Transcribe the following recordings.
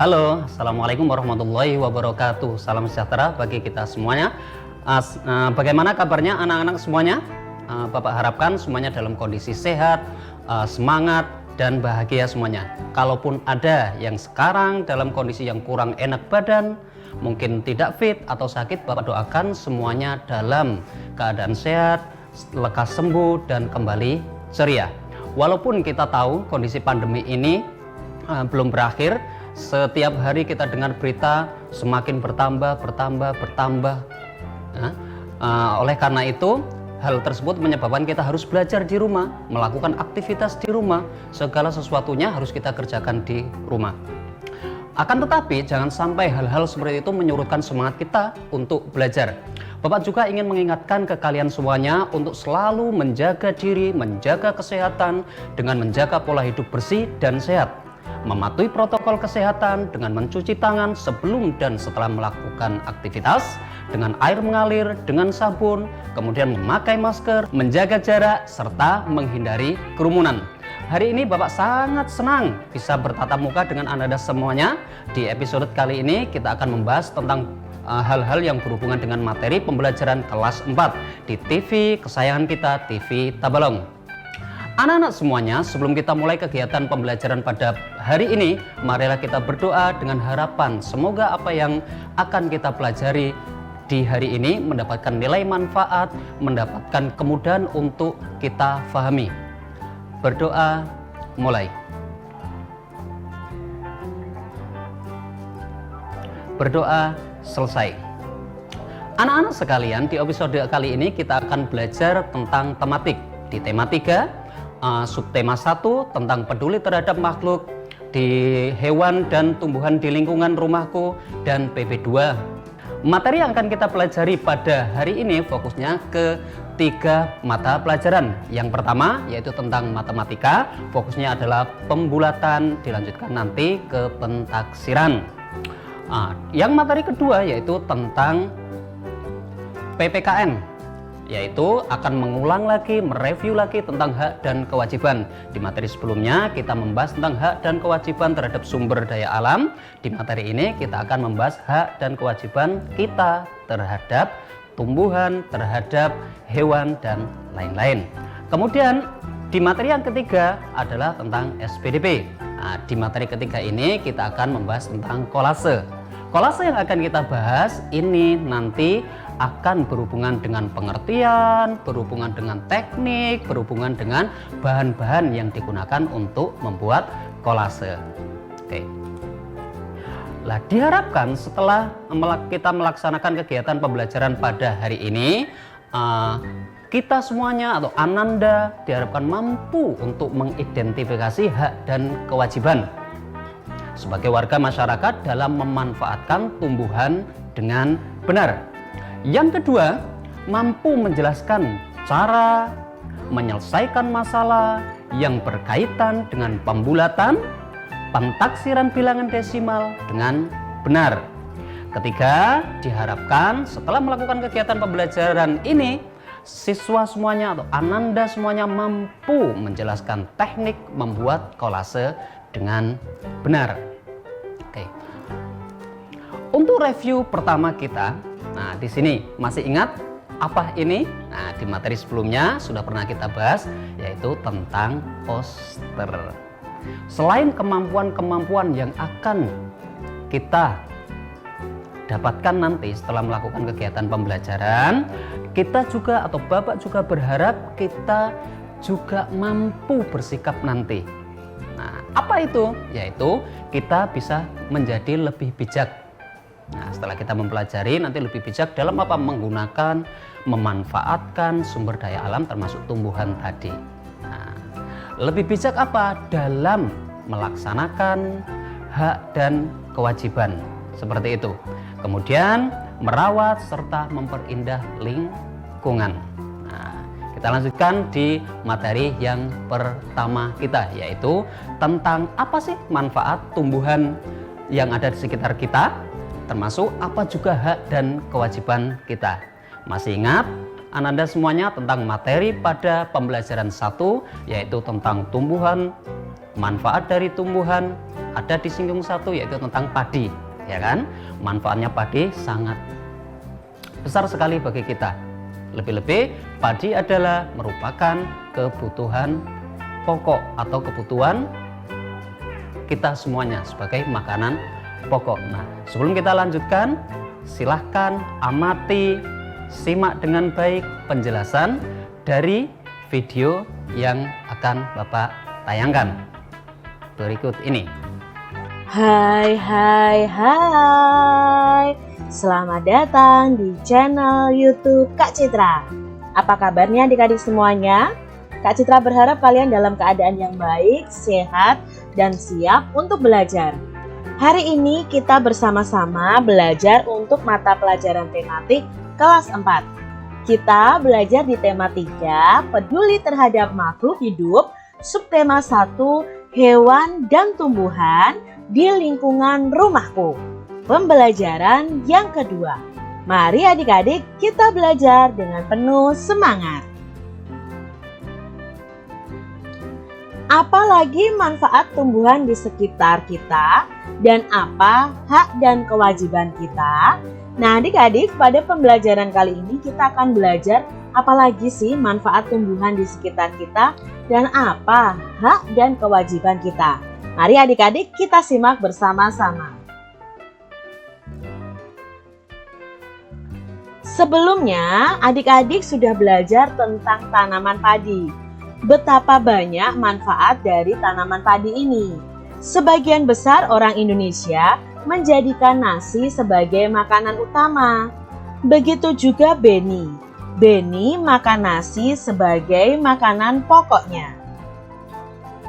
Halo, Assalamualaikum warahmatullahi wabarakatuh. Salam sejahtera bagi kita semuanya. Bagaimana kabarnya anak-anak semuanya? Bapak harapkan semuanya dalam kondisi sehat, semangat, dan bahagia semuanya. Kalaupun ada yang sekarang dalam kondisi yang kurang enak badan, mungkin tidak fit atau sakit, Bapak doakan semuanya dalam keadaan sehat, lekas sembuh, dan kembali ceria. Walaupun kita tahu kondisi pandemi ini belum berakhir, setiap hari kita dengar berita semakin bertambah. Oleh karena itu, hal tersebut menyebabkan kita harus belajar di rumah, melakukan aktivitas di rumah, segala sesuatunya harus kita kerjakan di rumah. Akan tetapi, jangan sampai hal-hal seperti itu menyurutkan semangat kita untuk belajar. Bapak juga ingin mengingatkan ke kalian semuanya untuk selalu menjaga diri, menjaga kesehatan dengan menjaga pola hidup bersih dan sehat, mematuhi protokol kesehatan dengan mencuci tangan sebelum dan setelah melakukan aktivitas dengan air mengalir, dengan sabun, kemudian memakai masker, menjaga jarak, serta menghindari kerumunan. Hari ini Bapak sangat senang bisa bertatap muka dengan Anda semuanya. Di episode kali ini kita akan membahas tentang hal-hal yang berhubungan dengan materi pembelajaran kelas 4 di TV kesayangan kita, TV Tabalong. Anak-anak semuanya, sebelum kita mulai kegiatan pembelajaran pada hari ini, marilah kita berdoa dengan harapan semoga apa yang akan kita pelajari di hari ini mendapatkan nilai manfaat, mendapatkan kemudahan untuk kita fahami. Berdoa, mulai. Berdoa, selesai. Anak-anak sekalian, di episode kali ini kita akan belajar tentang tematik. Di tema 3, subtema 1 tentang peduli terhadap makhluk, di hewan dan tumbuhan di lingkungan rumahku, dan PB2. Materi yang akan kita pelajari pada hari ini fokusnya ke 3 mata pelajaran. Yang pertama yaitu tentang matematika, fokusnya adalah pembulatan, dilanjutkan nanti ke pentaksiran. Yang materi kedua yaitu tentang PPKN, yaitu akan mengulang lagi, mereview lagi tentang hak dan kewajiban. Di materi sebelumnya kita membahas tentang hak dan kewajiban terhadap sumber daya alam. Di materi ini kita akan membahas hak dan kewajiban kita terhadap tumbuhan, terhadap hewan, dan lain-lain. Kemudian di materi yang ketiga adalah tentang SPDP. Di materi ketiga ini kita akan membahas tentang kolase. Kolase yang akan kita bahas ini nanti akan berhubungan dengan pengertian, berhubungan dengan teknik, berhubungan dengan bahan-bahan yang digunakan untuk membuat kolase. Oke. Lah, diharapkan setelah kita melaksanakan kegiatan pembelajaran pada hari ini, kita semuanya atau Ananda diharapkan mampu untuk mengidentifikasi hak dan kewajiban sebagai warga masyarakat dalam memanfaatkan tumbuhan dengan benar. Yang kedua, mampu menjelaskan cara menyelesaikan masalah yang berkaitan dengan pembulatan, pentaksiran bilangan desimal dengan benar. Ketiga, diharapkan setelah melakukan kegiatan pembelajaran ini, siswa semuanya atau Ananda semuanya mampu menjelaskan teknik membuat kolase dengan benar. Oke. Untuk review pertama kita, di sini masih ingat apa ini? Di materi sebelumnya sudah pernah kita bahas, yaitu tentang poster. Selain kemampuan-kemampuan yang akan kita dapatkan nanti setelah melakukan kegiatan pembelajaran, kita juga atau Bapak juga berharap kita juga mampu bersikap nanti. Apa itu? Yaitu kita bisa menjadi lebih bijak. Setelah kita mempelajari nanti lebih bijak dalam apa? Menggunakan, memanfaatkan sumber daya alam termasuk tumbuhan tadi. Lebih bijak apa? Dalam melaksanakan hak dan kewajiban. Seperti itu. Kemudian merawat serta memperindah lingkungan. Kita lanjutkan di materi yang pertama kita, yaitu tentang apa sih manfaat tumbuhan yang ada di sekitar kita, termasuk apa juga hak dan kewajiban kita. Masih ingat Ananda semuanya tentang materi pada pembelajaran 1, yaitu tentang tumbuhan, manfaat dari tumbuhan, ada disinggung satu, yaitu tentang padi, ya kan? Manfaatnya padi sangat besar sekali bagi kita. Lebih-lebih padi adalah merupakan kebutuhan pokok atau kebutuhan kita semuanya sebagai makanan pokok. Nah, sebelum kita lanjutkan, silahkan amati, simak dengan baik penjelasan dari video yang akan Bapak tayangkan berikut ini. Hai, selamat datang di channel YouTube Kak Citra. Apa kabarnya adik-adik semuanya? Kak Citra berharap kalian dalam keadaan yang baik, sehat, dan siap untuk belajar. Hari ini kita bersama-sama belajar untuk mata pelajaran tematik kelas 4. Kita belajar di tema 3, peduli terhadap makhluk hidup, subtema 1, hewan dan tumbuhan di lingkungan rumahku. Pembelajaran yang kedua. Mari adik-adik kita belajar dengan penuh semangat. Apalagi manfaat tumbuhan di sekitar kita dan apa hak dan kewajiban kita? Nah adik-adik, pada pembelajaran kali ini kita akan belajar apalagi sih manfaat tumbuhan di sekitar kita dan apa hak dan kewajiban kita. Mari adik-adik kita simak bersama-sama. Sebelumnya adik-adik sudah belajar tentang tanaman padi. Betapa banyak manfaat dari tanaman padi ini. Sebagian besar orang Indonesia menjadikan nasi sebagai makanan utama. Begitu juga Beni. Beni makan nasi sebagai makanan pokoknya.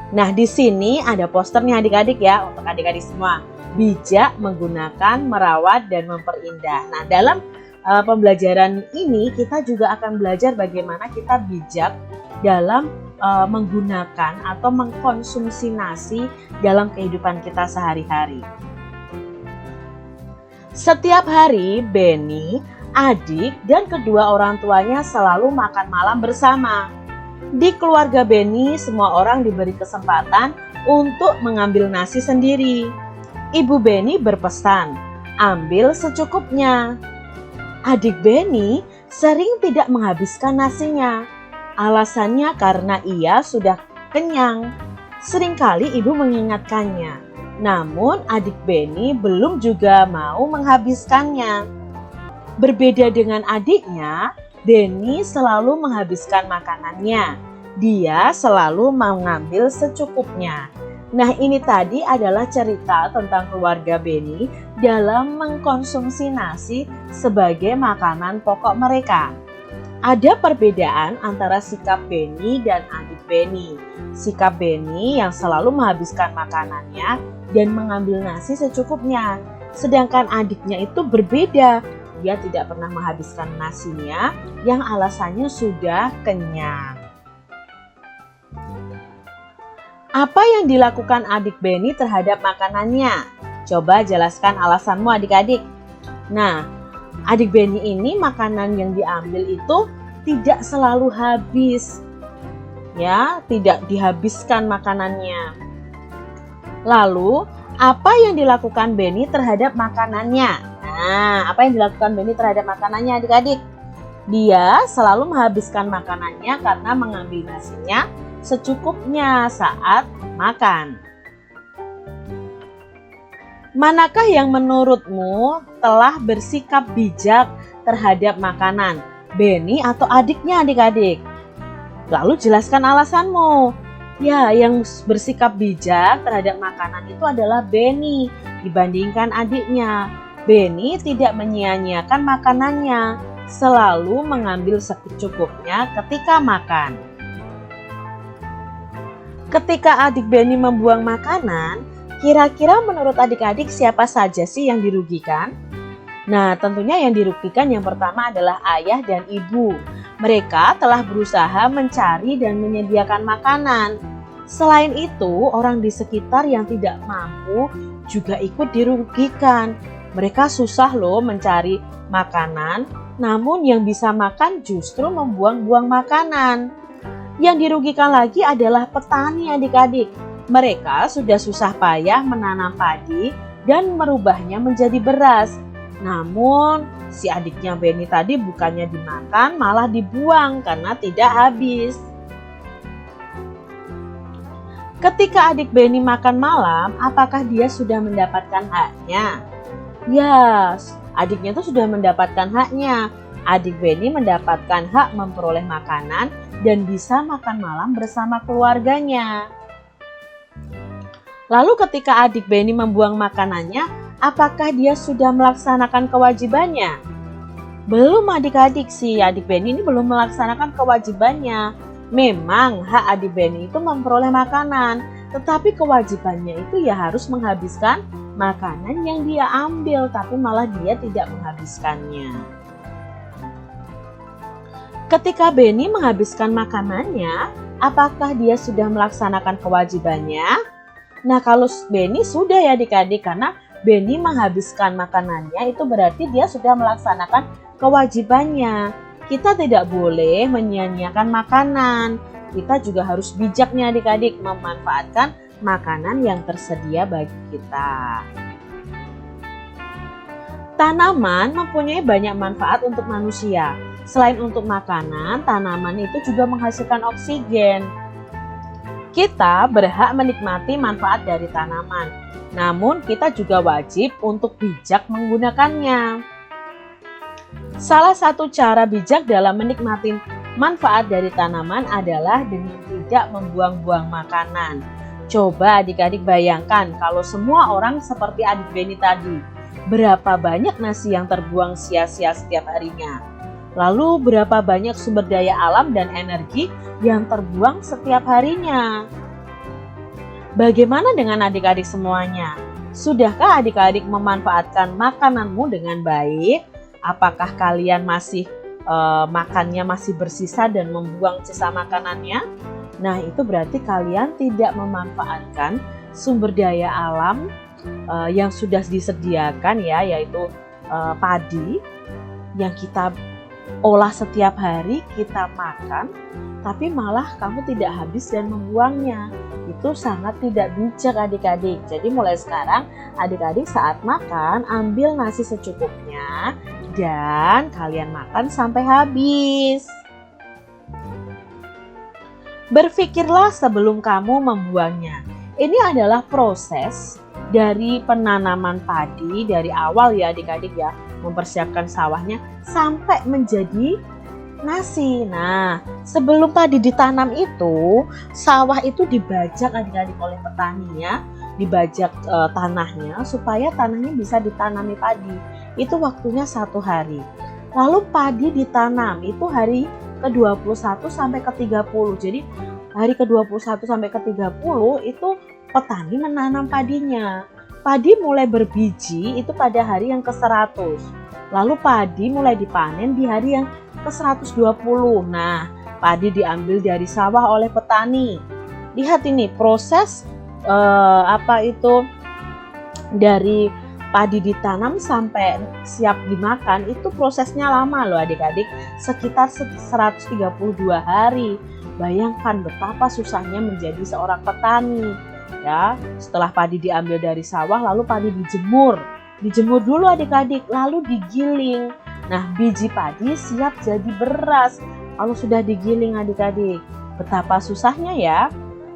Nah, di sini ada posternya adik-adik ya, untuk adik-adik semua. Bijak menggunakan, merawat, dan memperindah. Nah, dalam pembelajaran ini kita juga akan belajar bagaimana kita bijak dalam menggunakan atau mengkonsumsi nasi dalam kehidupan kita sehari-hari. Setiap hari Beni, adik, dan kedua orang tuanya selalu makan malam bersama. Di keluarga Beni, semua orang diberi kesempatan untuk mengambil nasi sendiri. Ibu Beni berpesan, ambil secukupnya. Adik Beni sering tidak menghabiskan nasinya. Alasannya karena ia sudah kenyang. Seringkali ibu mengingatkannya. Namun adik Beni belum juga mau menghabiskannya. Berbeda dengan adiknya, Beni selalu menghabiskan makanannya. Dia selalu mengambil secukupnya. Nah, ini tadi adalah cerita tentang keluarga Beni dalam mengkonsumsi nasi sebagai makanan pokok mereka. Ada perbedaan antara sikap Beni dan adik Beni. Sikap Beni yang selalu menghabiskan makanannya dan mengambil nasi secukupnya. Sedangkan adiknya itu berbeda. Dia tidak pernah menghabiskan nasinya yang alasannya sudah kenyang. Apa yang dilakukan adik Beni terhadap makanannya? Coba jelaskan alasanmu adik-adik. Nah, adik Beni ini makanan yang diambil itu tidak selalu habis. Ya, tidak dihabiskan makanannya. Lalu, apa yang dilakukan Beni terhadap makanannya? Nah, apa yang dilakukan Beni terhadap makanannya adik-adik? Dia selalu menghabiskan makanannya karena mengambil nasinya secukupnya saat makan. Manakah yang menurutmu telah bersikap bijak terhadap makanan? Beni atau adiknya adik-adik? Lalu jelaskan alasanmu. Ya, yang bersikap bijak terhadap makanan itu adalah Beni dibandingkan adiknya. Beni tidak menyia-nyiakan makanannya, selalu mengambil secukupnya ketika makan. Ketika adik Beni membuang makanan, kira-kira menurut adik-adik siapa saja sih yang dirugikan? Nah, tentunya yang dirugikan yang pertama adalah ayah dan ibu. Mereka telah berusaha mencari dan menyediakan makanan. Selain itu, orang di sekitar yang tidak mampu juga ikut dirugikan. Mereka susah loh mencari makanan, namun yang bisa makan justru membuang-buang makanan. Yang dirugikan lagi adalah petani adik-adik. Mereka sudah susah payah menanam padi dan merubahnya menjadi beras. Namun si adiknya Benny tadi bukannya dimakan malah dibuang karena tidak habis. Ketika adik Benny makan malam, apakah dia sudah mendapatkan haknya? Ya, adiknya itu sudah mendapatkan haknya. Adik Benny mendapatkan hak memperoleh makanan dan bisa makan malam bersama keluarganya. Lalu ketika adik Benny membuang makanannya, apakah dia sudah melaksanakan kewajibannya? Belum adik-adik sih, adik Benny ini belum melaksanakan kewajibannya. Memang hak adik Benny itu memperoleh makanan, tetapi kewajibannya itu ya harus menghabiskan makanan yang dia ambil, tapi malah dia tidak menghabiskannya. Ketika Benny menghabiskan makanannya, apakah dia sudah melaksanakan kewajibannya? Nah, kalau Benny sudah ya adik-adik, karena Benny menghabiskan makanannya itu berarti dia sudah melaksanakan kewajibannya. Kita tidak boleh menyia-nyiakan makanan. Kita juga harus bijak nih adik-adik memanfaatkan makanan yang tersedia bagi kita. Tanaman mempunyai banyak manfaat untuk manusia. Selain untuk makanan, tanaman itu juga menghasilkan oksigen. Kita berhak menikmati manfaat dari tanaman, namun kita juga wajib untuk bijak menggunakannya. Salah satu cara bijak dalam menikmati manfaat dari tanaman adalah dengan tidak membuang-buang makanan. Coba adik-adik bayangkan kalau semua orang seperti adik Benny tadi, berapa banyak nasi yang terbuang sia-sia setiap harinya? Lalu berapa banyak sumber daya alam dan energi yang terbuang setiap harinya? Bagaimana dengan adik-adik semuanya? Sudahkah adik-adik memanfaatkan makananmu dengan baik? Apakah kalian masih makannya masih bersisa dan membuang sisa makanannya? Nah, itu berarti kalian tidak memanfaatkan sumber daya alam yang sudah disediakan ya, yaitu padi yang kita olah setiap hari, kita makan, tapi malah kamu tidak habis dan membuangnya. Itu sangat tidak bijak adik-adik. Jadi mulai sekarang adik-adik saat makan ambil nasi secukupnya dan kalian makan sampai habis. Berpikirlah sebelum kamu membuangnya. Ini adalah proses dari penanaman padi dari awal ya adik-adik ya, mempersiapkan sawahnya sampai menjadi nasi. Nah, sebelum padi ditanam itu, sawah itu dibajak adik-adik oleh petani ya, dibajak tanahnya supaya tanahnya bisa ditanami padi. Itu waktunya 1 hari. Lalu padi ditanam itu hari ke-21 sampai ke-30. Jadi hari ke-21 sampai ke-30 itu petani menanam padinya. Padi mulai berbiji itu pada hari yang ke-100. Lalu padi mulai dipanen di hari yang ke-120. Nah, padi diambil dari sawah oleh petani. Lihat ini proses dari padi ditanam sampai siap dimakan itu prosesnya lama loh adik-adik, sekitar 132 hari. Bayangkan betapa susahnya menjadi seorang petani. Ya, setelah padi diambil dari sawah lalu padi dijemur dulu adik-adik, lalu digiling. Nah, biji padi siap jadi beras kalau sudah digiling adik-adik. Betapa susahnya ya.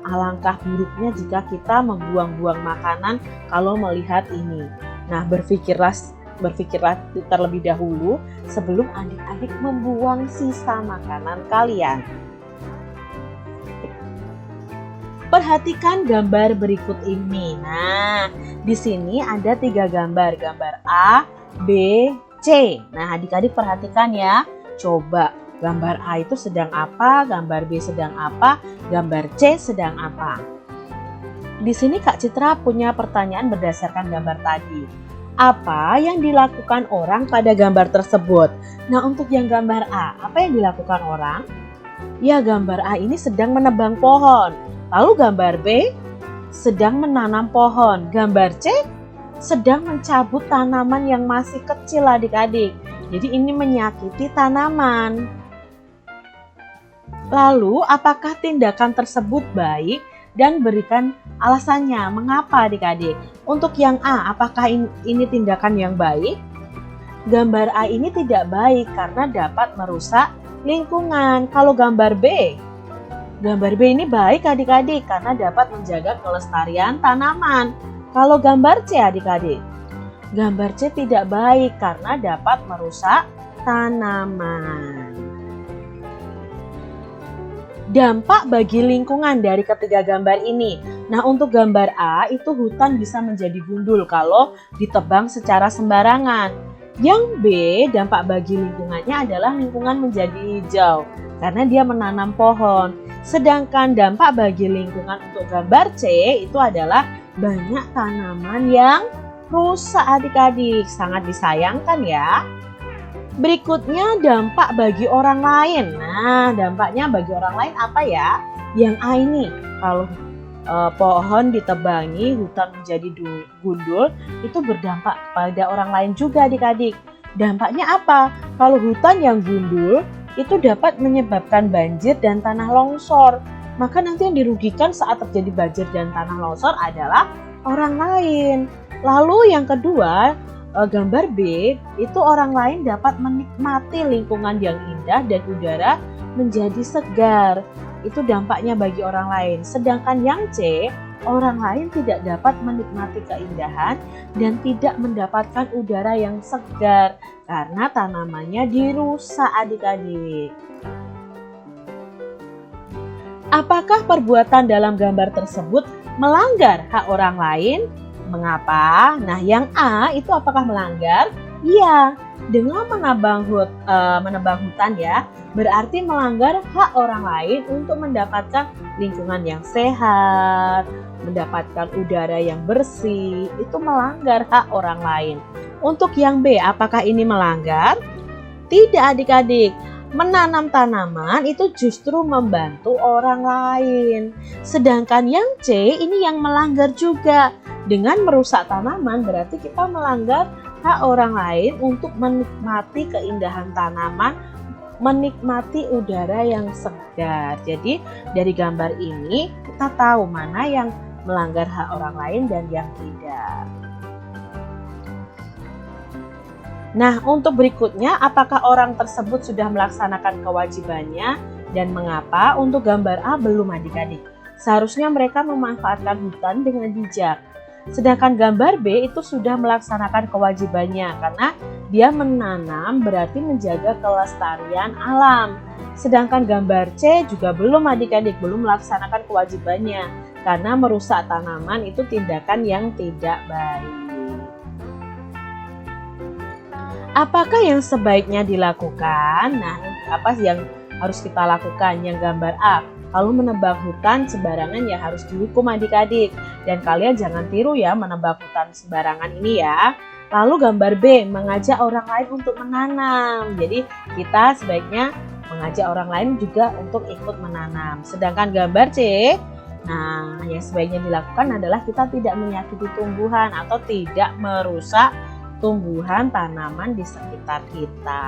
Alangkah buruknya jika kita membuang-buang makanan kalau melihat ini. Nah, berpikirlah terlebih dahulu sebelum adik-adik membuang sisa makanan kalian. Perhatikan gambar berikut ini. Nah, di sini ada 3 gambar. Gambar A, B, C. Nah, adik-adik perhatikan ya. Coba gambar A itu sedang apa, gambar B sedang apa, gambar C sedang apa. Di sini Kak Citra punya pertanyaan berdasarkan gambar tadi. Apa yang dilakukan orang pada gambar tersebut? Nah, untuk yang gambar A, apa yang dilakukan orang? Ya, gambar A ini sedang menebang pohon. Lalu gambar B sedang menanam pohon. Gambar C sedang mencabut tanaman yang masih kecil adik-adik. Jadi ini menyakiti tanaman. Lalu apakah tindakan tersebut baik dan berikan alasannya. Mengapa adik-adik? Untuk yang A, apakah ini tindakan yang baik? Gambar A ini tidak baik karena dapat merusak lingkungan. Kalau gambar B ini baik adik-adik karena dapat menjaga kelestarian tanaman. Kalau gambar C adik-adik, gambar C tidak baik karena dapat merusak tanaman. Dampak bagi lingkungan dari ketiga gambar ini. Nah, untuk gambar A itu hutan bisa menjadi gundul kalau ditebang secara sembarangan. Yang B, dampak bagi lingkungannya adalah lingkungan menjadi hijau karena dia menanam pohon. Sedangkan dampak bagi lingkungan untuk gambar C itu adalah banyak tanaman yang rusak adik-adik. Sangat disayangkan ya. Berikutnya dampak bagi orang lain. Nah, dampaknya bagi orang lain apa ya? Yang A ini, kalau pohon ditebangi, hutan menjadi gundul, itu berdampak pada orang lain juga adik-adik. Dampaknya apa? Kalau hutan yang gundul, itu dapat menyebabkan banjir dan tanah longsor. Maka nanti yang dirugikan saat terjadi banjir dan tanah longsor adalah orang lain. Lalu yang kedua, gambar B, itu orang lain dapat menikmati lingkungan yang indah dan udara menjadi segar. Itu dampaknya bagi orang lain. Sedangkan yang C, orang lain tidak dapat menikmati keindahan dan tidak mendapatkan udara yang segar karena tanamannya dirusak adik-adik. Apakah perbuatan dalam gambar tersebut melanggar hak orang lain? Mengapa? Nah, yang A itu apakah melanggar? Iya, dengan menebang hutan ya, berarti melanggar hak orang lain untuk mendapatkan lingkungan yang sehat, mendapatkan udara yang bersih, itu melanggar hak orang lain. Untuk yang B, apakah ini melanggar? Tidak adik-adik, menanam tanaman itu justru membantu orang lain. Sedangkan yang C ini yang melanggar juga. Dengan merusak tanaman berarti kita melanggar hak orang lain untuk menikmati keindahan tanaman, menikmati udara yang segar. Jadi dari gambar ini kita tahu mana yang melanggar hak orang lain dan yang tidak. Nah, untuk berikutnya, apakah orang tersebut sudah melaksanakan kewajibannya dan mengapa? Untuk gambar A belum adik-adik. Seharusnya mereka memanfaatkan hutan dengan bijak. Sedangkan gambar B itu sudah melaksanakan kewajibannya karena dia menanam berarti menjaga kelestarian alam. Sedangkan gambar C juga belum adik-adik, belum melaksanakan kewajibannya karena merusak tanaman itu tindakan yang tidak baik. Apakah yang sebaiknya dilakukan? Nah, apa yang harus kita lakukan? Yang gambar A, kalau menebang hutan sembarangan ya harus dihukum adik-adik. Dan kalian jangan tiru ya menebang hutan sembarangan ini ya. Lalu gambar B, mengajak orang lain untuk menanam. Jadi kita sebaiknya mengajak orang lain juga untuk ikut menanam. Sedangkan gambar C, nah yang sebaiknya dilakukan adalah kita tidak menyakiti tumbuhan atau tidak merusak tumbuhan tanaman di sekitar kita.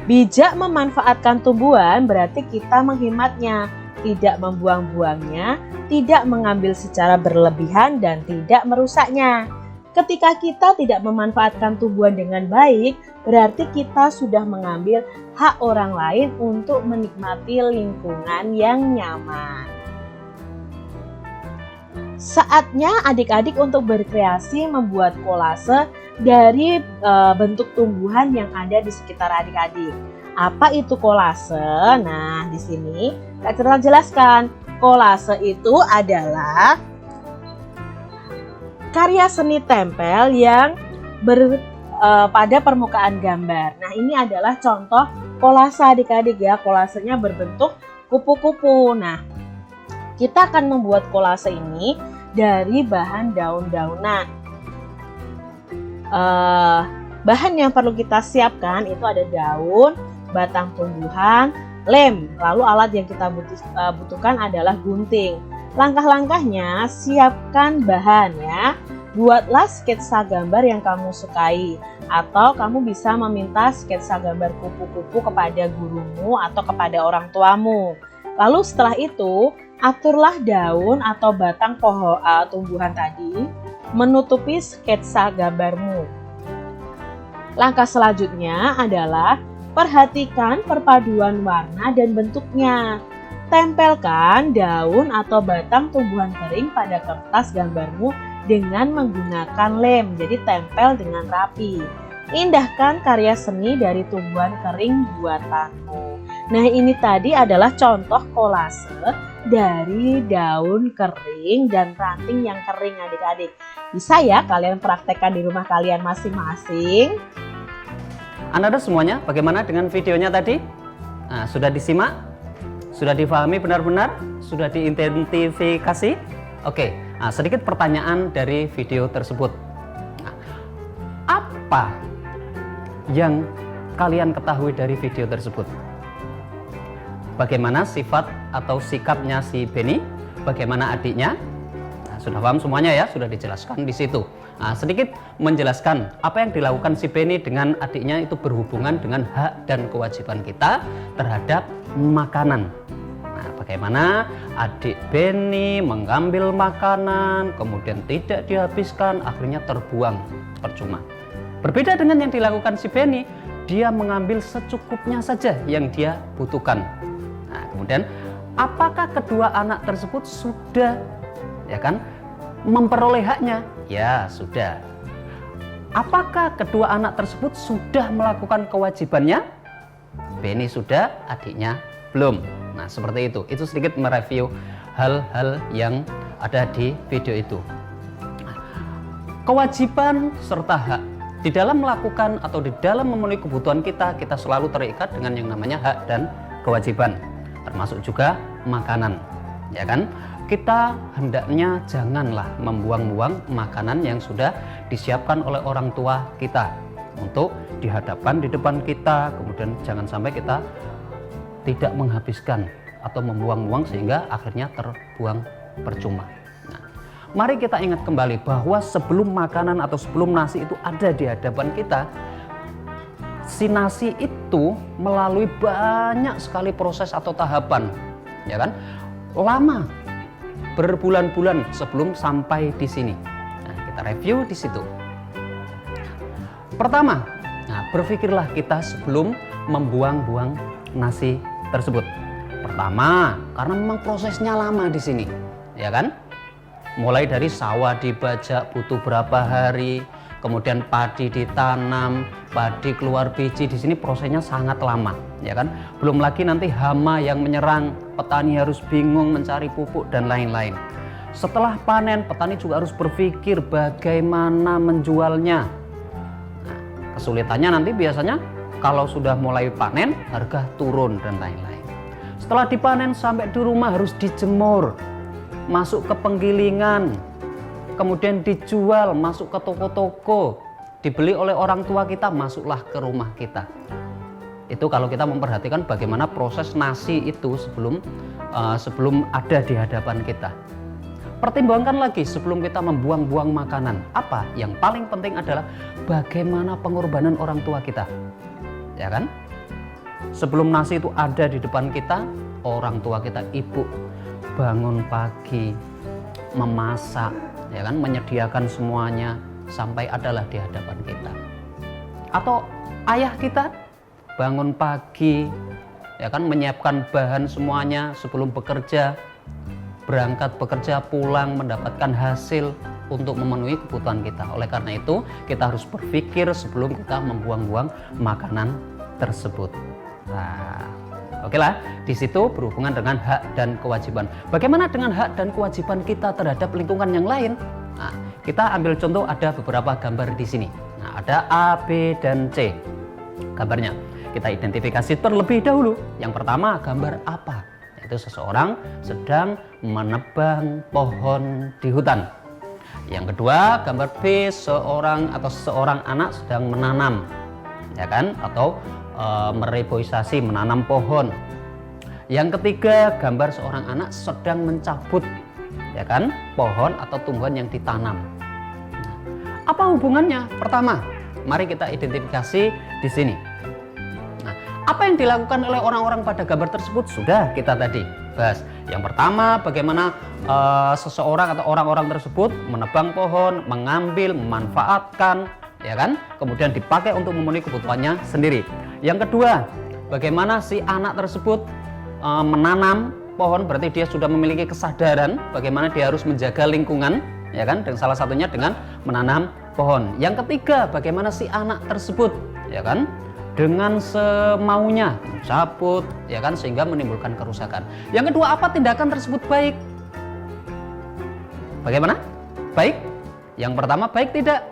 Bijak memanfaatkan tumbuhan berarti kita menghematnya, tidak membuang-buangnya, tidak mengambil secara berlebihan dan tidak merusaknya. Ketika kita tidak memanfaatkan tumbuhan dengan baik, berarti kita sudah mengambil hak orang lain untuk menikmati lingkungan yang nyaman. Saatnya adik-adik untuk berkreasi membuat kolase dari bentuk tumbuhan yang ada di sekitar adik-adik. Apa itu kolase? Nah, di sini Kak Citra jelaskan. Kolase itu adalah karya seni tempel yang pada permukaan gambar. Nah, ini adalah contoh kolase adik-adik ya. Kolasenya berbentuk kupu-kupu. Nah, kita akan membuat kolase ini dari bahan daun-daunan. Bahan yang perlu kita siapkan itu ada daun, batang tumbuhan, lem. Lalu alat yang kita butuhkan adalah gunting. Langkah-langkahnya, siapkan bahan ya. Buatlah sketsa gambar yang kamu sukai, atau kamu bisa meminta sketsa gambar kupu-kupu kepada gurumu atau kepada orang tuamu. Lalu setelah itu, aturlah daun atau batang pohon tumbuhan tadi menutupi sketsa gambarmu. Langkah selanjutnya adalah perhatikan perpaduan warna dan bentuknya. Tempelkan daun atau batang tumbuhan kering pada kertas gambarmu dengan menggunakan lem, jadi tempel dengan rapi. Indahkan karya seni dari tumbuhan kering buatanmu. Nah, ini tadi adalah contoh kolase dari daun kering dan ranting yang kering, adik-adik. Bisa ya kalian praktekkan di rumah kalian masing-masing. Anak-anak semuanya, bagaimana dengan videonya tadi? Nah, sudah disimak? Sudah difahami benar-benar? Sudah diidentifikasi? Oke, nah, sedikit pertanyaan dari video tersebut. Nah, apa yang kalian ketahui dari video tersebut? Bagaimana sifat atau sikapnya si Benny? Bagaimana adiknya? Nah, sudah paham semuanya ya? Sudah dijelaskan di situ. Nah, sedikit menjelaskan apa yang dilakukan si Benny dengan adiknya itu berhubungan dengan hak dan kewajiban kita terhadap makanan. Nah, bagaimana adik Benny mengambil makanan, kemudian tidak dihabiskan, akhirnya terbuang percuma. Berbeda dengan yang dilakukan si Benny, dia mengambil secukupnya saja yang dia butuhkan. Nah, kemudian apakah kedua anak tersebut sudah memperoleh haknya? Ya, sudah. Apakah kedua anak tersebut sudah melakukan kewajibannya? Benny sudah, adiknya belum. Nah, seperti itu. Itu sedikit mereview hal-hal yang ada di video itu. Kewajiban serta hak. Di dalam melakukan atau di dalam memenuhi kebutuhan kita, kita selalu terikat dengan yang namanya hak dan kewajiban. Termasuk juga makanan. Ya kan? Kita hendaknya janganlah membuang-buang makanan yang sudah disiapkan oleh orang tua kita untuk dihadapkan di depan kita, kemudian jangan sampai kita tidak menghabiskan atau membuang-buang sehingga akhirnya terbuang percuma. Nah, mari kita ingat kembali bahwa sebelum makanan atau sebelum nasi itu ada di hadapan kita, si nasi itu melalui banyak sekali proses atau tahapan, ya kan? Lama, berbulan-bulan sebelum sampai di sini. Nah, kita review di situ. Pertama, berpikirlah kita sebelum membuang-buang nasi tersebut. Pertama, karena memang prosesnya lama di sini, ya kan? Mulai dari sawah dibajak butuh berapa hari, kemudian padi ditanam, padi keluar biji, di sini prosesnya sangat lama, ya kan? Belum lagi nanti hama yang menyerang, petani harus bingung mencari pupuk dan lain-lain. Setelah panen, petani juga harus berpikir bagaimana menjualnya. Nah, kesulitannya nanti biasanya kalau sudah mulai panen, harga turun dan lain-lain. Setelah dipanen sampai di rumah harus dijemur, masuk ke penggilingan, kemudian dijual, masuk ke toko-toko, dibeli oleh orang tua kita, masuklah ke rumah kita. Itu kalau kita memperhatikan bagaimana proses nasi itu sebelum ada di hadapan kita. Pertimbangkan lagi sebelum kita membuang-buang makanan. Apa yang paling penting adalah bagaimana pengorbanan orang tua kita, ya kan? Sebelum nasi itu ada di depan kita, orang tua kita, ibu bangun pagi, memasak, ya kan, menyediakan semuanya sampai adalah di hadapan kita. Atau ayah kita bangun pagi, ya kan, menyiapkan bahan semuanya sebelum bekerja, berangkat bekerja, pulang mendapatkan hasil untuk memenuhi kebutuhan kita. Oleh karena itu, kita harus berpikir sebelum kita membuang-buang makanan tersebut. Nah, oke lah, di situ berhubungan dengan hak dan kewajiban. Bagaimana dengan hak dan kewajiban kita terhadap lingkungan yang lain? Nah, kita ambil contoh, ada beberapa gambar di sini. Nah, ada A, B, dan C gambarnya. Kita identifikasi terlebih dahulu. Yang pertama, gambar apa? Yaitu seseorang sedang menebang pohon di hutan. Yang kedua, gambar B, seorang anak sedang menanam, ya kan? Atau mereboisasi, menanam pohon. Yang ketiga, gambar seorang anak sedang mencabut, ya kan, pohon atau tumbuhan yang ditanam. Nah, Apa hubungannya? Pertama, mari kita identifikasi di sini. Nah, apa yang dilakukan oleh orang-orang pada gambar tersebut sudah kita tadi bahas. Yang pertama, bagaimana seseorang atau orang-orang tersebut menebang pohon, mengambil, memanfaatkan, ya kan? Kemudian dipakai untuk memenuhi kebutuhannya sendiri. Yang kedua, bagaimana si anak tersebut menanam pohon, berarti dia sudah memiliki kesadaran bagaimana dia harus menjaga lingkungan, ya kan? Dan salah satunya dengan menanam pohon. Yang ketiga, bagaimana si anak tersebut, ya kan, dengan semaunya mencabut, ya kan, sehingga menimbulkan kerusakan. Yang kedua, apa tindakan tersebut baik? Bagaimana? Baik? Yang pertama, baik tidak?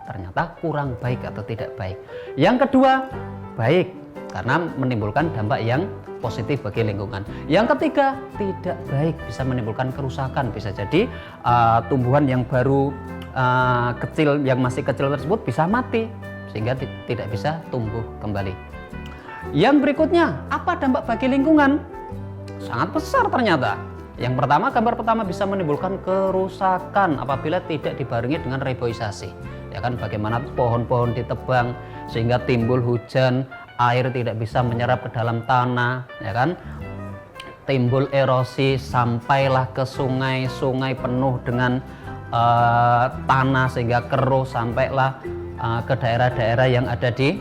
Ternyata kurang baik atau tidak baik. Yang kedua, baik karena menimbulkan dampak yang positif bagi lingkungan. Yang ketiga, tidak baik, bisa menimbulkan kerusakan. Bisa jadi tumbuhan yang baru kecil, yang masih kecil tersebut bisa mati sehingga tidak bisa tumbuh kembali. Yang berikutnya, apa dampak bagi lingkungan? Sangat besar ternyata. Yang pertama, gambar pertama bisa menimbulkan kerusakan apabila tidak dibarengi dengan reboisasi. Ya kan, bagaimana pohon-pohon ditebang sehingga timbul hujan, air tidak bisa menyerap ke dalam tanah, ya kan? Timbul erosi, sampailah ke sungai, sungai penuh dengan tanah sehingga keruh, sampailah ke daerah-daerah yang ada di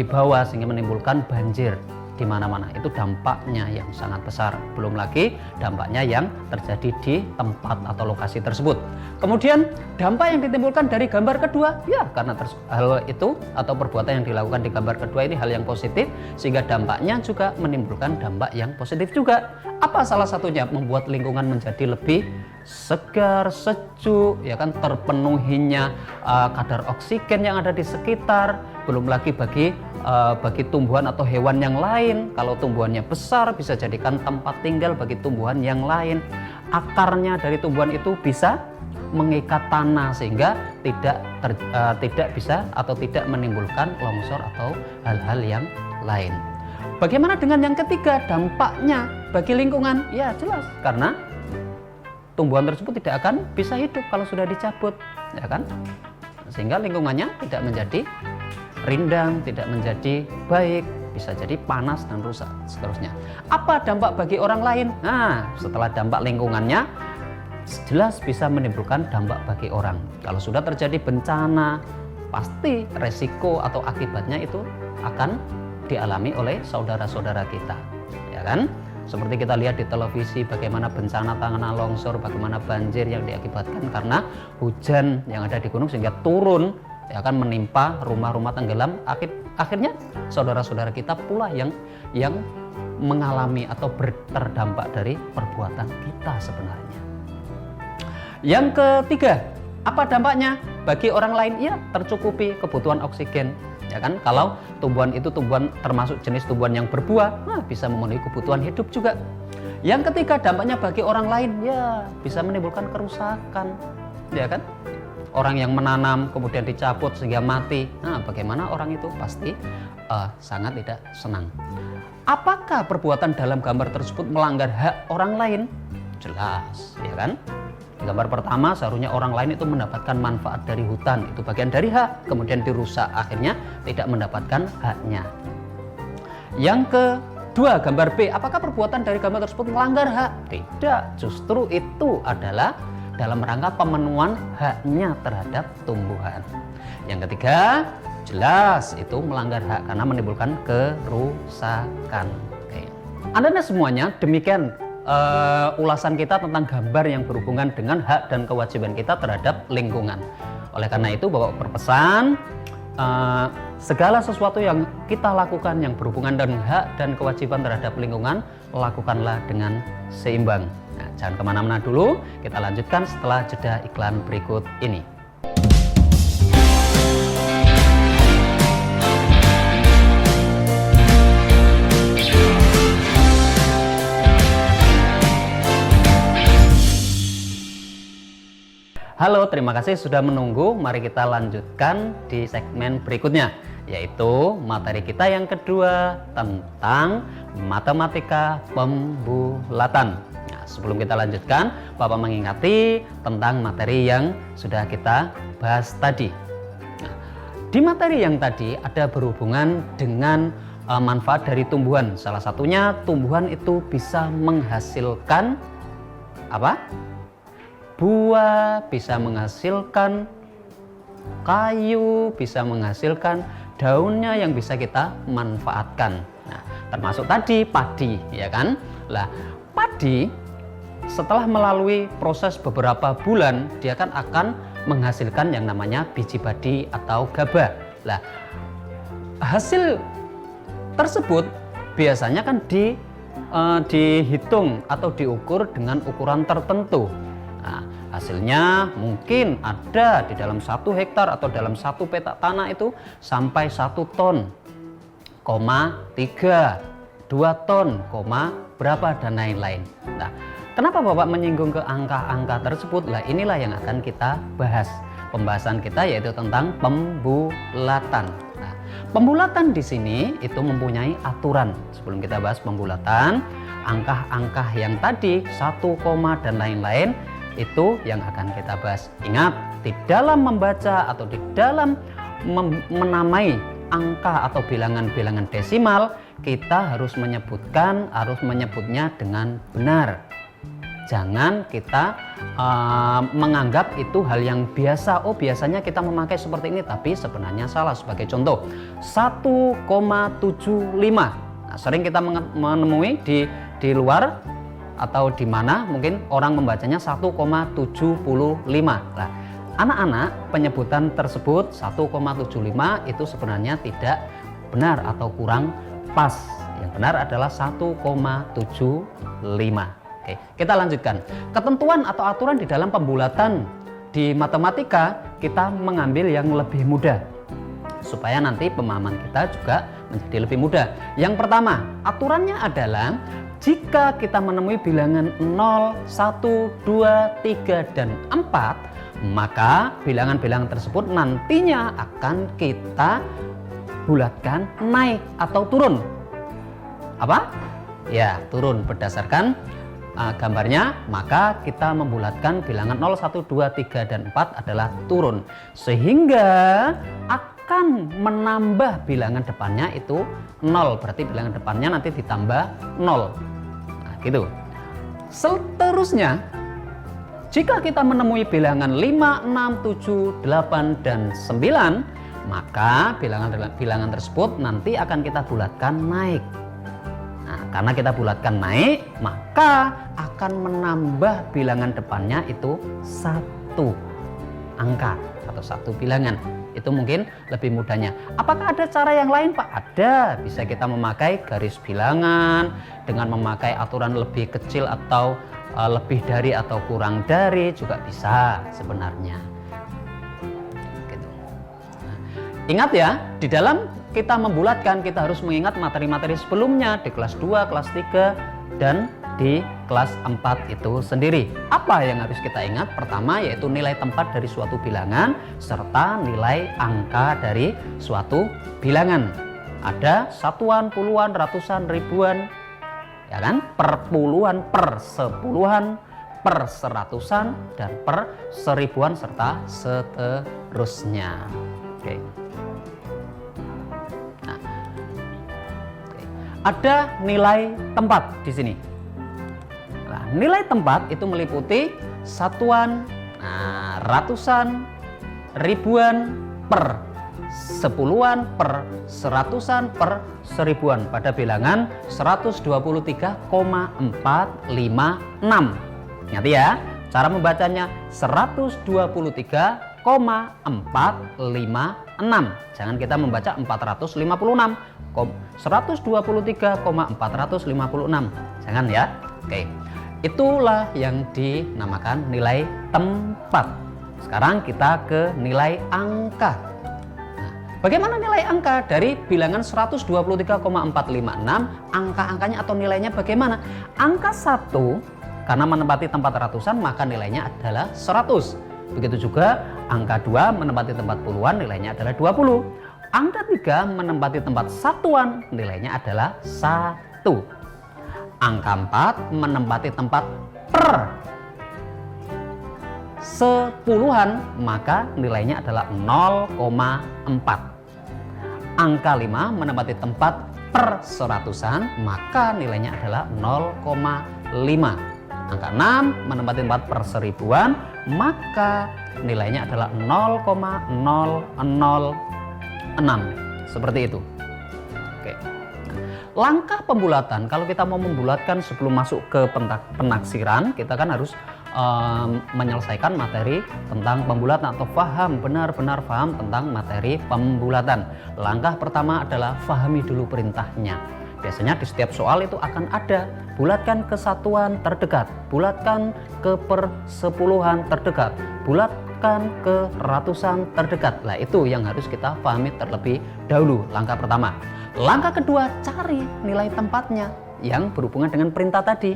bawah sehingga menimbulkan banjir di mana-mana. Itu dampaknya yang sangat besar. Belum lagi dampaknya yang terjadi di tempat atau lokasi tersebut. Kemudian dampak yang ditimbulkan dari gambar kedua, ya karena hal itu atau perbuatan yang dilakukan di gambar kedua ini hal yang positif, sehingga dampaknya juga menimbulkan dampak yang positif juga. Apa salah satunya? Membuat lingkungan menjadi lebih segar, sejuk, ya kan, terpenuhinya kadar oksigen yang ada di sekitar. Belum lagi bagi tumbuhan atau hewan yang lain. Kalau tumbuhannya besar, bisa jadikan tempat tinggal bagi tumbuhan yang lain. Akarnya dari tumbuhan itu bisa mengikat tanah sehingga tidak bisa atau tidak menimbulkan longsor atau hal-hal yang lain. Bagaimana dengan yang ketiga, dampaknya bagi lingkungan? Ya jelas, karena tumbuhan tersebut tidak akan bisa hidup kalau sudah dicabut, ya kan? Sehingga lingkungannya tidak menjadi rindang, tidak menjadi baik, bisa jadi panas dan rusak seterusnya. Apa dampak bagi orang lain? Nah, setelah dampak lingkungannya, jelas bisa menimbulkan dampak bagi orang. Kalau sudah terjadi bencana, pasti resiko atau akibatnya itu akan dialami oleh saudara-saudara kita, ya kan? Seperti kita lihat di televisi bagaimana bencana tanah longsor, bagaimana banjir yang diakibatkan karena hujan yang ada di gunung sehingga turun, ya akan menimpa rumah-rumah tenggelam. Akhirnya saudara-saudara kita pula yang mengalami atau terdampak dari perbuatan kita sebenarnya. Yang ketiga, apa dampaknya bagi orang lain? Ya, tercukupi kebutuhan oksigen, ya kan? Kalau tumbuhan itu termasuk jenis tumbuhan yang berbuah, nah bisa memenuhi kebutuhan hidup juga. Yang ketiga, dampaknya bagi orang lain, ya bisa menimbulkan kerusakan, ya kan? Orang yang menanam kemudian dicabut sehingga mati. Nah, bagaimana orang itu pasti sangat tidak senang. Apakah perbuatan dalam gambar tersebut melanggar hak orang lain? Jelas, ya kan? Di gambar pertama seharusnya orang lain itu mendapatkan manfaat dari hutan, itu bagian dari hak, kemudian dirusak, akhirnya tidak mendapatkan haknya. Yang kedua, gambar B, apakah perbuatan dari gambar tersebut melanggar hak? Tidak, justru itu adalah dalam rangka pemenuhan haknya terhadap tumbuhan. Yang ketiga, jelas itu melanggar hak karena menimbulkan kerusakan. Oke. Anda semuanya, demikian ulasan kita tentang gambar yang berhubungan dengan hak dan kewajiban kita terhadap lingkungan. Oleh karena itu, Bapak berpesan segala sesuatu yang kita lakukan yang berhubungan dengan hak dan kewajiban terhadap lingkungan, lakukanlah dengan seimbang. Nah, jangan kemana-mana dulu, kita lanjutkan setelah jeda iklan berikut ini. Halo, terima kasih sudah menunggu. Mari kita lanjutkan di segmen berikutnya, yaitu materi kita yang kedua tentang matematika pembulatan. Nah, Sebelum kita lanjutkan, Bapak mengingati tentang materi yang sudah kita bahas tadi. Nah, di materi yang tadi ada berhubungan dengan manfaat dari tumbuhan. Salah satunya tumbuhan itu bisa menghasilkan apa? Buah, bisa menghasilkan kayu, bisa menghasilkan daunnya yang bisa kita manfaatkan. Nah, termasuk tadi padi, ya kan? Lah, padi setelah melalui proses beberapa bulan, dia kan akan menghasilkan yang namanya biji padi atau gabah. Lah, hasil tersebut biasanya kan dihitung atau diukur dengan ukuran tertentu. Nah, hasilnya mungkin ada di dalam 1 hektar atau dalam 1 petak tanah itu sampai 1 ton, 3, 2 ton, berapa dan lain-lain. Nah, kenapa Bapak menyinggung ke angka-angka tersebut? Lah, inilah yang akan kita bahas. Pembahasan kita yaitu tentang pembulatan. Nah, pembulatan di sini itu mempunyai aturan. Sebelum kita bahas pembulatan, angka-angka yang tadi 1, dan lain-lain itu yang akan kita bahas. Ingat, di dalam membaca atau di dalam menamai angka atau bilangan-bilangan desimal, kita harus menyebutnya dengan benar. Jangan kita menganggap itu hal yang biasa. Oh, biasanya kita memakai seperti ini, tapi sebenarnya salah. Sebagai contoh, 1,75. Nah, sering kita menemui di luar atau di mana mungkin orang membacanya 1,75. Nah, anak-anak, penyebutan tersebut 1,75 itu sebenarnya tidak benar atau kurang pas. Yang benar adalah 1,75. Oke, kita lanjutkan. Ketentuan atau aturan di dalam pembulatan di matematika kita mengambil yang lebih mudah supaya nanti pemahaman kita juga menjadi lebih mudah. Yang pertama, aturannya adalah jika kita menemui bilangan 0, 1, 2, 3, dan 4, maka bilangan-bilangan tersebut nantinya akan kita bulatkan naik atau turun. Apa? Ya, turun berdasarkan gambarnya, maka kita membulatkan bilangan 0, 1, 2, 3, dan 4 adalah turun. Sehingga akan menambah bilangan depannya itu 0. Berarti bilangan depannya nanti ditambah 0. Nah, gitu. Seterusnya, jika kita menemui bilangan 5, 6, 7, 8, dan 9, maka bilangan tersebut nanti akan kita bulatkan naik. Nah, karena kita bulatkan naik, maka akan menambah bilangan depannya itu 1 angka atau 1 bilangan. Itu mungkin lebih mudahnya. Apakah ada cara yang lain, Pak? Ada. Bisa kita memakai garis bilangan dengan memakai aturan lebih kecil atau lebih dari atau kurang dari juga bisa sebenarnya. Gitu. Nah, ingat ya, di dalam kita membulatkan, kita harus mengingat materi-materi sebelumnya di kelas 2, kelas 3, dan di kelas 4 itu sendiri. Apa yang harus kita ingat? Pertama yaitu nilai tempat dari suatu bilangan serta nilai angka dari suatu bilangan. Ada satuan, puluhan, ratusan, ribuan, ya kan? Per puluhan, per sepuluhan, per seratusan, dan per seribuan, serta seterusnya. Oke. Ada nilai tempat di sini. Nah, nilai tempat itu meliputi satuan, ratusan, ribuan, per sepuluhan, per seratusan, per seribuan pada bilangan 123,456. Ingat ya, cara membacanya 123,456. Jangan kita membaca 456. 123,456. Jangan ya. Oke. Itulah yang dinamakan nilai tempat. Sekarang kita ke nilai angka. Nah, bagaimana nilai angka dari bilangan 123,456? Angka-angkanya atau nilainya bagaimana? Angka 1 karena menempati tempat ratusan maka nilainya adalah 100. Begitu juga angka 2 menempati tempat puluhan nilainya adalah 20. Angka 3 menempati tempat satuan, nilainya adalah 1. Angka 4 menempati tempat per sepuluhan, maka nilainya adalah 0,4. Angka 5 menempati tempat per seratusan, maka nilainya adalah 0,5. Angka 6 menempati tempat per seribuan, maka nilainya adalah 0,006. Seperti itu. Oke. Langkah pembulatan, kalau kita mau membulatkan sebelum masuk ke penaksiran, kita kan harus menyelesaikan materi tentang pembulatan atau benar-benar paham tentang materi pembulatan. Langkah pertama adalah pahami dulu perintahnya. Biasanya di setiap soal itu akan ada bulatkan ke satuan terdekat, bulatkan ke persepuluhan terdekat, bulatkan ke ratusan terdekat. Nah, itu yang harus kita pahami terlebih dahulu. Langkah pertama. Langkah kedua, cari nilai tempatnya yang berhubungan dengan perintah tadi.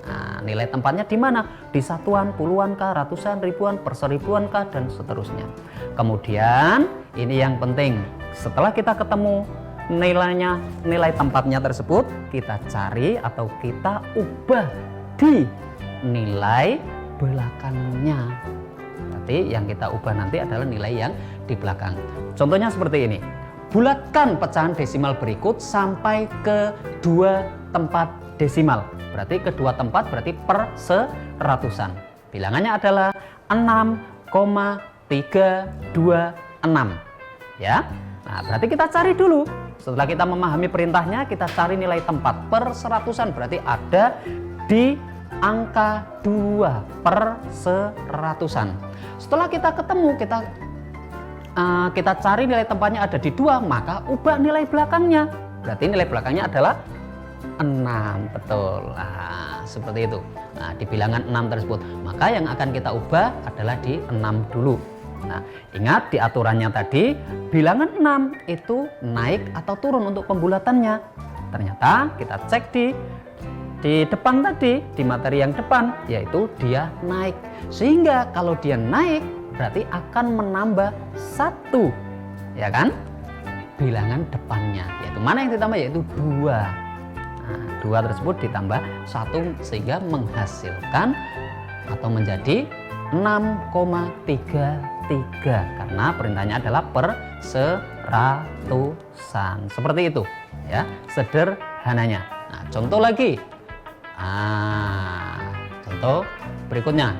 Nah, nilai tempatnya di mana? Di satuan, puluhan kah, ratusan, ribuan, perseribuan kah, dan seterusnya. Kemudian ini yang penting, setelah kita ketemu nilai tempatnya tersebut, kita cari atau kita ubah di nilai belakangnya. Berarti yang kita ubah nanti adalah nilai yang di belakang. Contohnya seperti ini. Bulatkan pecahan desimal berikut sampai ke 2 tempat desimal. Berarti kedua tempat berarti per seratusan. Bilangannya adalah 6,326. Ya. Nah, berarti kita cari dulu. Setelah kita memahami perintahnya, kita cari nilai tempat per seratusan. Berarti ada di angka 2 per seratusan. Setelah kita ketemu, kita cari nilai tempatnya ada di 2, maka ubah nilai belakangnya. Berarti nilai belakangnya adalah 6, betul. Nah, seperti itu. Nah, di bilangan 6 tersebut, maka yang akan kita ubah adalah di 6 dulu. Nah, ingat di aturannya tadi, bilangan 6 itu naik atau turun untuk pembulatannya. Ternyata kita cek di depan tadi, di materi yang depan, yaitu dia naik. Sehingga kalau dia naik, berarti akan menambah 1, ya kan? Bilangan depannya, yaitu mana yang ditambah? Yaitu 2. Nah, 2 tersebut ditambah 1 sehingga menghasilkan atau menjadi 6,33 karena perintahnya adalah per seratusan. Seperti itu ya, sederhananya. Nah, contoh lagi. Contoh berikutnya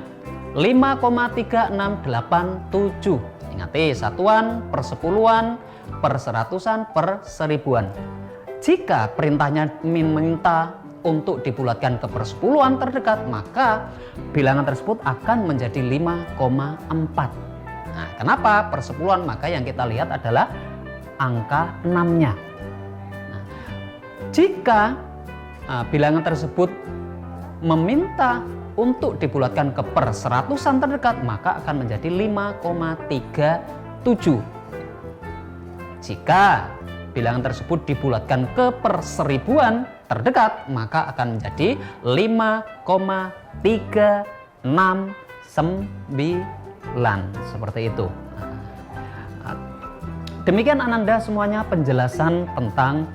5,3687. Ingati satuan, persepuluhan, per seratusan, per seribuan. Jika perintahnya meminta untuk dibulatkan ke persepuluhan terdekat, maka bilangan tersebut akan menjadi 5,4. Nah, kenapa persepuluhan? Maka yang kita lihat adalah angka 6-nya. Nah, jika bilangan tersebut meminta untuk dibulatkan ke per seratusan terdekat, maka akan menjadi 5,37. Jika bilangan tersebut dibulatkan ke per seribuan terdekat, maka akan menjadi 5,369. Seperti itu. Demikian Ananda semuanya penjelasan tentang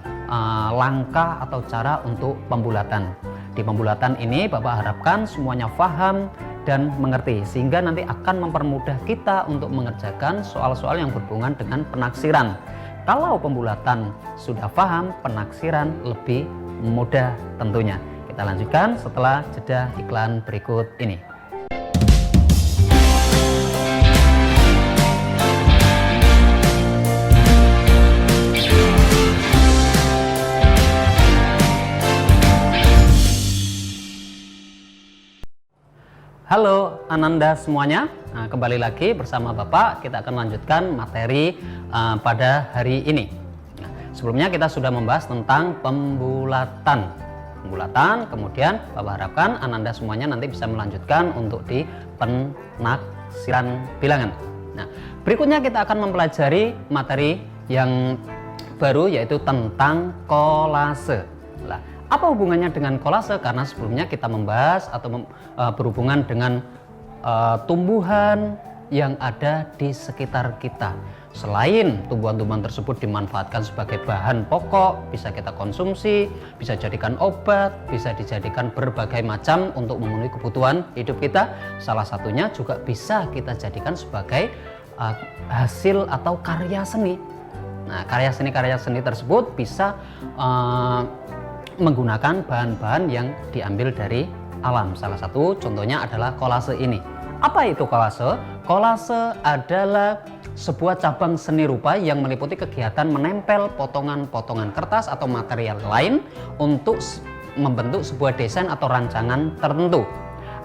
langkah atau cara untuk pembulatan. Di pembulatan ini Bapak harapkan semuanya paham dan mengerti, sehingga nanti akan mempermudah kita untuk mengerjakan soal-soal yang berhubungan dengan penaksiran. Kalau pembulatan sudah paham, penaksiran lebih mudah tentunya. Kita lanjutkan setelah jeda iklan berikut ini. Halo Ananda semuanya, nah, kembali lagi bersama Bapak. Kita akan lanjutkan materi pada hari ini. Nah, sebelumnya kita sudah membahas tentang pembulatan. Kemudian Bapak harapkan Ananda semuanya nanti bisa melanjutkan untuk di penaksiran bilangan. Nah, berikutnya kita akan mempelajari materi yang baru, yaitu tentang kolase. Nah, apa hubungannya dengan kolase? Karena sebelumnya kita membahas atau berhubungan dengan tumbuhan, yang ada di sekitar kita. Selain tumbuhan-tumbuhan tersebut dimanfaatkan sebagai bahan pokok, bisa kita konsumsi, bisa jadikan obat, bisa dijadikan berbagai macam untuk memenuhi kebutuhan hidup kita. Salah satunya juga bisa kita jadikan sebagai hasil atau karya seni. Nah, karya seni tersebut bisa menggunakan bahan-bahan yang diambil dari alam. Salah satu contohnya adalah kolase ini. Apa itu kolase? Kolase adalah sebuah cabang seni rupa yang meliputi kegiatan menempel potongan-potongan kertas atau material lain untuk membentuk sebuah desain atau rancangan tertentu.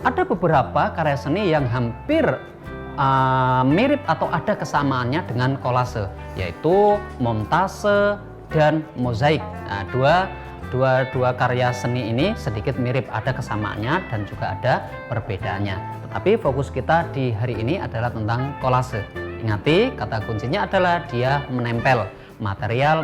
Ada beberapa karya seni yang hampir mirip atau ada kesamaannya dengan kolase, yaitu montase dan mozaik. Nah, dua karya seni ini sedikit mirip, ada kesamaannya dan juga ada perbedaannya. Tetapi fokus kita di hari ini adalah tentang kolase. Ingati, kata kuncinya adalah dia menempel material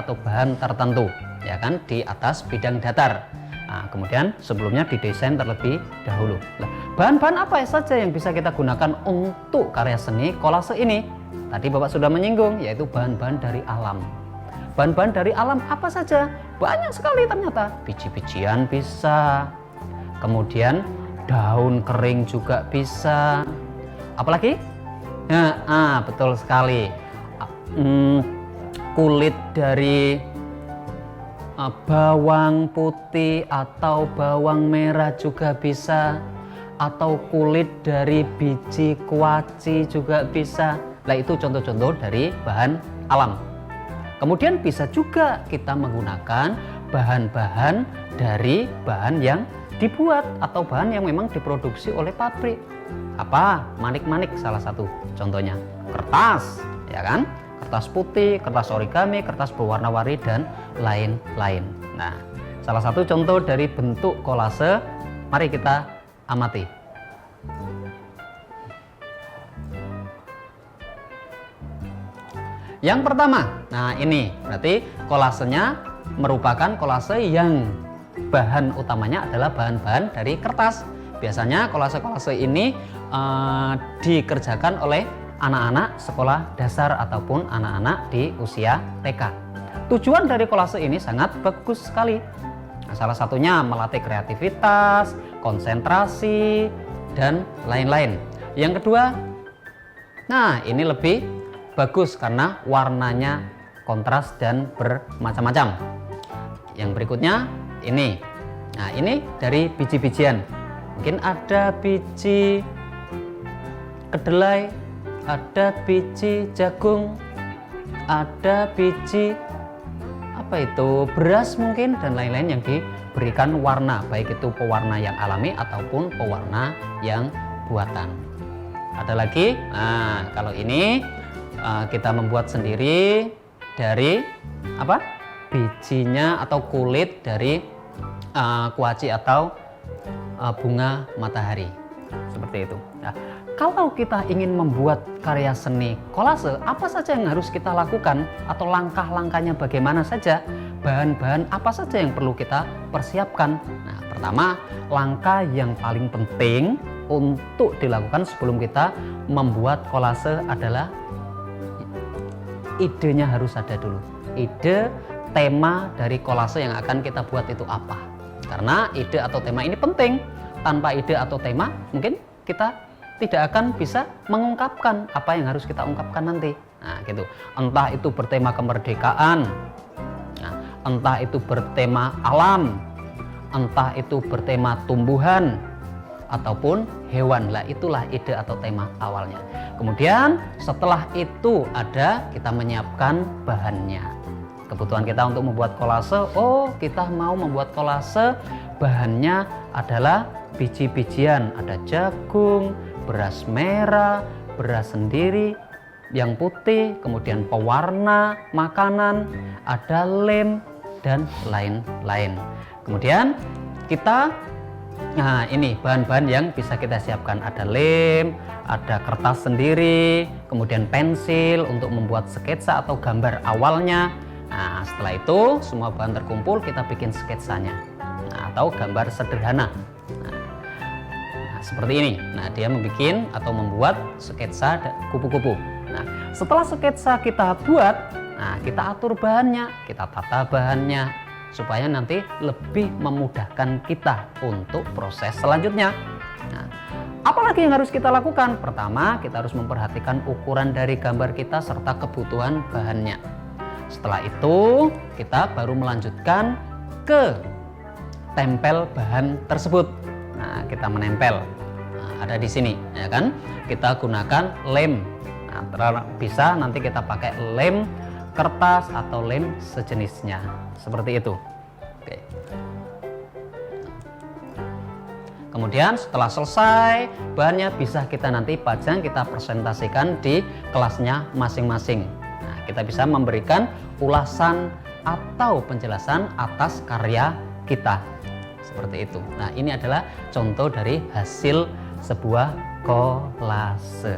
atau bahan tertentu, ya kan, di atas bidang datar. Nah, kemudian sebelumnya didesain terlebih dahulu. Nah, bahan-bahan apa saja yang bisa kita gunakan untuk karya seni kolase ini? Tadi Bapak sudah menyinggung, yaitu bahan-bahan dari alam. Bahan-bahan dari alam apa saja? Banyak sekali ternyata. Biji-bijian bisa, kemudian daun kering juga bisa. Apalagi? Nah, betul sekali. Kulit dari bawang putih atau bawang merah juga bisa, atau kulit dari biji kuaci juga bisa. Nah, itu contoh-contoh dari bahan alam. Kemudian bisa juga kita menggunakan bahan-bahan dari bahan yang dibuat atau bahan yang memang diproduksi oleh pabrik. Apa? Manik-manik salah satu contohnya. Kertas, ya kan? Kertas putih, kertas origami, kertas berwarna-warni dan lain-lain. Nah, salah satu contoh dari bentuk kolase, mari kita amati. Yang pertama, nah ini berarti kolasenya merupakan kolase yang bahan utamanya adalah bahan-bahan dari kertas. Biasanya kolase-kolase ini dikerjakan oleh anak-anak sekolah dasar ataupun anak-anak di usia TK. Tujuan dari kolase ini sangat bagus sekali. Nah, salah satunya melatih kreativitas, konsentrasi, dan lain-lain. Yang kedua, nah ini lebih bagus karena warnanya kontras dan bermacam-macam. Yang berikutnya ini. Nah, ini dari biji-bijian. Mungkin ada biji kedelai, ada biji jagung, ada biji beras mungkin, dan lain-lain yang diberikan warna, baik itu pewarna yang alami ataupun pewarna yang buatan. Ada lagi, nah kalau ini kita membuat sendiri dari bijinya atau kulit dari kuaci atau bunga matahari, seperti itu. Nah, kalau kita ingin membuat karya seni kolase, apa saja yang harus kita lakukan atau langkah-langkahnya bagaimana saja, bahan-bahan apa saja yang perlu kita persiapkan. Nah, pertama, langkah yang paling penting untuk dilakukan sebelum kita membuat kolase adalah idenya harus ada dulu. Ide tema dari kolase yang akan kita buat itu apa? Karena ide atau tema ini penting. Tanpa ide atau tema, mungkin kita tidak akan bisa mengungkapkan apa yang harus kita ungkapkan nanti. Nah, gitu. Entah itu bertema kemerdekaan, nah, entah itu bertema alam, entah itu bertema tumbuhan ataupun hewan. Lah, itulah ide atau tema awalnya. Kemudian setelah itu ada, kita menyiapkan bahannya. Kebutuhan kita untuk membuat kolase, kita mau membuat kolase, bahannya adalah biji-bijian, ada jagung, beras merah, beras sendiri yang putih, kemudian pewarna makanan, ada lem, dan lain-lain. Kemudian kita, nah ini bahan-bahan yang bisa kita siapkan, ada lem, ada kertas sendiri, kemudian pensil untuk membuat sketsa atau gambar awalnya. Nah, setelah itu semua bahan terkumpul, kita bikin sketsanya, atau gambar sederhana. Nah, seperti ini. Nah, dia membuat sketsa kupu-kupu. Nah, setelah sketsa kita buat, nah kita atur bahannya, kita tata bahannya supaya nanti lebih memudahkan kita untuk proses selanjutnya. Nah, apalagi yang harus kita lakukan? Pertama, kita harus memperhatikan ukuran dari gambar kita serta kebutuhan bahannya. Setelah itu, kita baru melanjutkan ke tempel bahan tersebut. Nah, kita menempel. Nah, ada di sini, ya kan? Kita gunakan lem. Nah, bisa nanti kita pakai lem kertas atau lem sejenisnya. Seperti itu. Oke. Kemudian setelah selesai, bahannya bisa kita nanti pajang, kita presentasikan di kelasnya masing-masing. Nah, kita bisa memberikan ulasan atau penjelasan atas karya kita. Seperti itu. Nah, ini adalah contoh dari hasil sebuah kolase.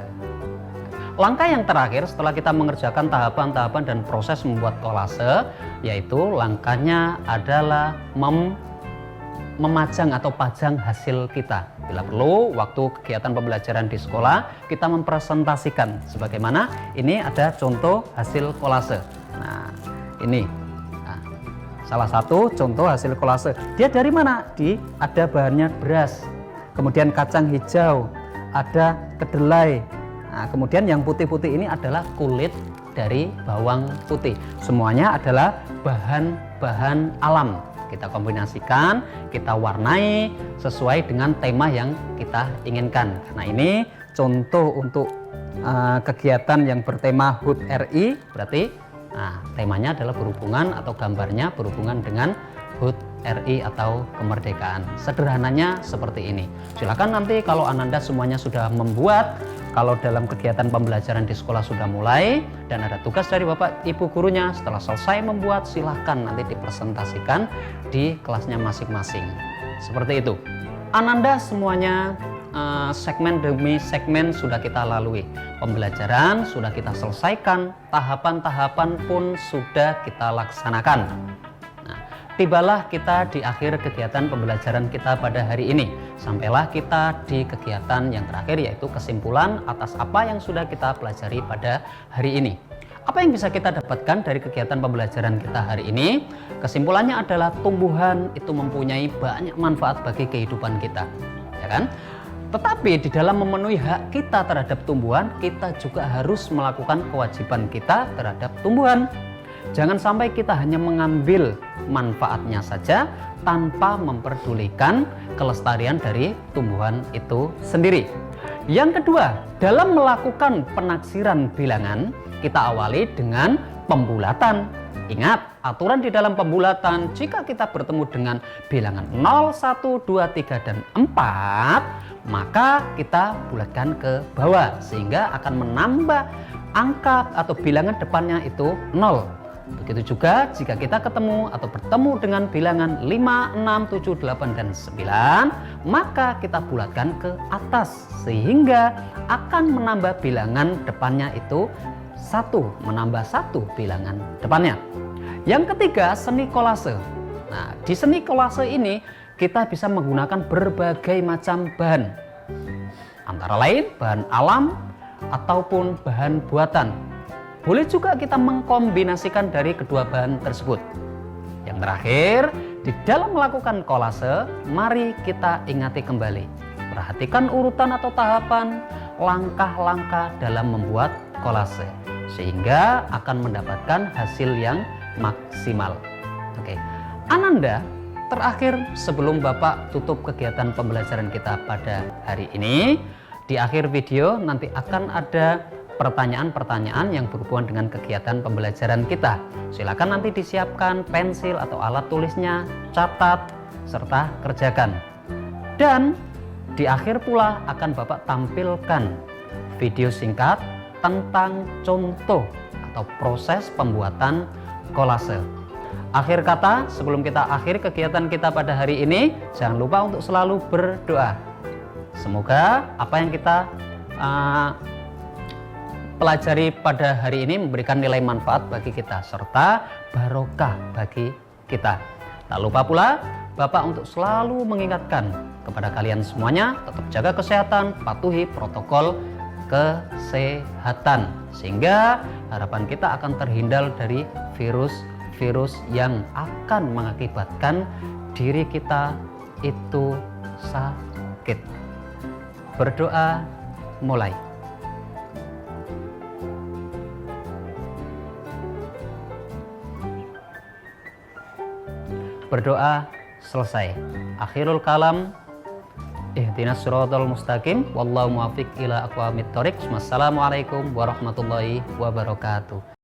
Langkah yang terakhir setelah kita mengerjakan tahapan-tahapan dan proses membuat kolase, yaitu langkahnya adalah memajang atau pajang hasil kita. Bila perlu, waktu kegiatan pembelajaran di sekolah, kita mempresentasikan sebagaimana ini ada contoh hasil kolase. Nah, ini salah satu contoh hasil kolase. Dia dari mana? Ada bahannya beras, kemudian kacang hijau, ada kedelai. Nah, kemudian yang putih-putih ini adalah kulit dari bawang putih. Semuanya adalah bahan-bahan alam. Kita kombinasikan, kita warnai sesuai dengan tema yang kita inginkan. Nah, ini contoh untuk kegiatan yang bertema HUT RI, berarti temanya adalah berhubungan atau gambarnya berhubungan dengan HUT RI atau kemerdekaan. Sederhananya seperti ini. Silakan nanti kalau Ananda semuanya sudah membuat, kalau dalam kegiatan pembelajaran di sekolah sudah mulai dan ada tugas dari Bapak Ibu gurunya, setelah selesai membuat silakan nanti dipresentasikan di kelasnya masing-masing. Seperti itu. Ananda semuanya segmen demi segmen sudah kita lalui. Pembelajaran sudah kita selesaikan, tahapan-tahapan pun sudah kita laksanakan. Nah, tibalah kita di akhir kegiatan pembelajaran kita pada hari ini. Sampailah kita di kegiatan yang terakhir, yaitu kesimpulan atas apa yang sudah kita pelajari pada hari ini. Apa yang bisa kita dapatkan dari kegiatan pembelajaran kita hari ini? Kesimpulannya adalah tumbuhan itu mempunyai banyak manfaat bagi kehidupan kita, ya kan? Tetapi di dalam memenuhi hak kita terhadap tumbuhan, kita juga harus melakukan kewajiban kita terhadap tumbuhan. Jangan sampai kita hanya mengambil manfaatnya saja tanpa memperdulikan kelestarian dari tumbuhan itu sendiri. Yang kedua, dalam melakukan penaksiran bilangan, kita awali dengan pembulatan. Ingat, aturan di dalam pembulatan, jika kita bertemu dengan bilangan 0, 1, 2, 3, dan 4, maka kita bulatkan ke bawah sehingga akan menambah angka atau bilangan depannya itu 0. Begitu juga jika kita ketemu atau bertemu dengan bilangan 5, 6, 7, 8, dan 9, maka kita bulatkan ke atas sehingga akan menambah bilangan depannya itu 1, menambah 1 bilangan depannya. Yang ketiga, seni kolase. Nah, di seni kolase ini kita bisa menggunakan berbagai macam bahan, antara lain bahan alam ataupun bahan buatan. Boleh juga kita mengkombinasikan dari kedua bahan tersebut. Yang terakhir, di dalam melakukan kolase, mari kita ingati kembali. Perhatikan urutan atau tahapan, langkah-langkah dalam membuat kolase, sehingga akan mendapatkan hasil yang maksimal. Oke. Ananda, terakhir sebelum Bapak tutup kegiatan pembelajaran kita pada hari ini, di akhir video nanti akan ada pertanyaan-pertanyaan yang berhubungan dengan kegiatan pembelajaran kita. Silakan nanti disiapkan pensil atau alat tulisnya, catat, serta kerjakan. Dan di akhir pula akan Bapak tampilkan video singkat tentang contoh atau proses pembuatan kolase. Akhir kata, sebelum kita akhiri kegiatan kita pada hari ini, jangan lupa untuk selalu berdoa. Semoga apa yang kita pelajari pada hari ini memberikan nilai manfaat bagi kita serta barokah bagi kita. Tak lupa pula Bapak untuk selalu mengingatkan kepada kalian semuanya, tetap jaga kesehatan, patuhi protokol kesehatan, sehingga harapan kita akan terhindar dari virus-virus yang akan mengakibatkan diri kita itu sakit. Berdoa mulai. Berdoa selesai. Akhirul kalam, ihdinas siratal mustaqim, wallahu muwaffiq ila aqwamit thoriq. Wassalamualaikum warahmatullahi wabarakatuh.